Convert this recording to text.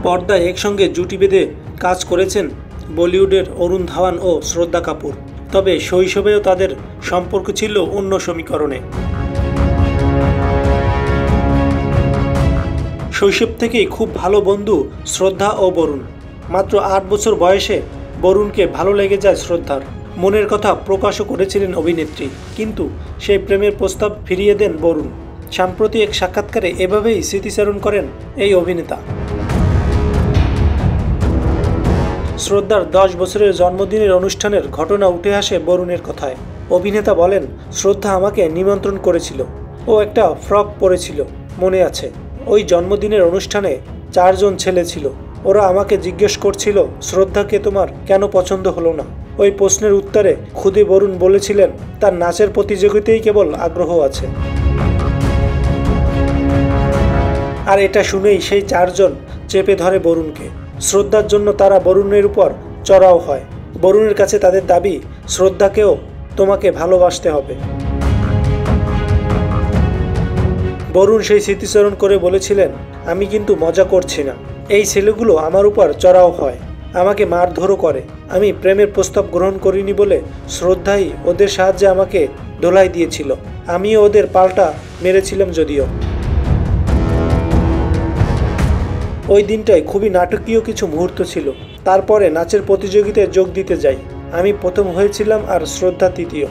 পর্দায় একসঙ্গে জুটি বেঁধে কাজ করেছেন বলিউডের অরুণ ধাওয়ান ও শ্রদ্ধা কাপুর। তবে শৈশবেও তাদের সম্পর্ক ছিল অন্য সমীকরণে। শৈশব থেকেই খুব ভালো বন্ধু শ্রদ্ধা ও বরুণ। মাত্র 8 বছর বয়সে বরুণকে ভালো লেগে যায় শ্রদ্ধার। মনের কথা প্রকাশও করেছিলেন অভিনেত্রী, কিন্তু সেই প্রেমের প্রস্তাব ফিরিয়ে দেন বরুণ। সাম্প্রতি এক সাক্ষাৎকারে এভাবেই স্মৃতিচারণ করেন এই অভিনেতা। শ্রদ্ধার 10 বছরের জন্মদিনের অনুষ্ঠানের ঘটনা উঠে আসে বরুণের কথায়। অভিনেতা বলেন, শ্রদ্ধা আমাকে নিমন্ত্রণ করেছিল। ও একটা ফ্রক পরেছিল, মনে আছে। ওই জন্মদিনের অনুষ্ঠানে 4 জন ছেলে ছিল। ওরা আমাকে জিজ্ঞেস করছিল, শ্রদ্ধাকে তোমার কেন পছন্দ হলো না? ওই প্রশ্নের উত্তরে খুদে বরুণ বলেছিলেন তার নাচের প্রতিযোগিতায় কেবল আগ্রহ আছে। আর এটা শুনেই সেই 4 জন চেপে ধরে বরুণকে। শ্রদ্ধার জন্য তারা বরুণের উপর চড়াও হয়। বরুণের কাছে তাদের দাবি, শ্রদ্ধাকেও তোমাকে ভালোবাসতে হবে। বরুণ সেই স্মৃতিচারণ করে বলেছিলেন, আমি কিন্তু মজা করছি না। এই ছেলেগুলো আমার উপর চড়াও হয়, আমাকে মারধরও করে। আমি প্রেমের প্রস্তাব গ্রহণ করিনি বলে শ্রদ্ধাই ওদের সাহায্যে আমাকে ধোলাই দিয়েছিল। আমিও ওদের পাল্টা মেরেছিলাম যদিও। ওই দিনটায় খুবই নাটকীয় কিছু মুহূর্ত ছিল। তারপরে নাচের প্রতিযোগিতায় যোগ দিতে যাই। আমি প্রথম হয়েছিলাম আর শ্রদ্ধা তৃতীয়।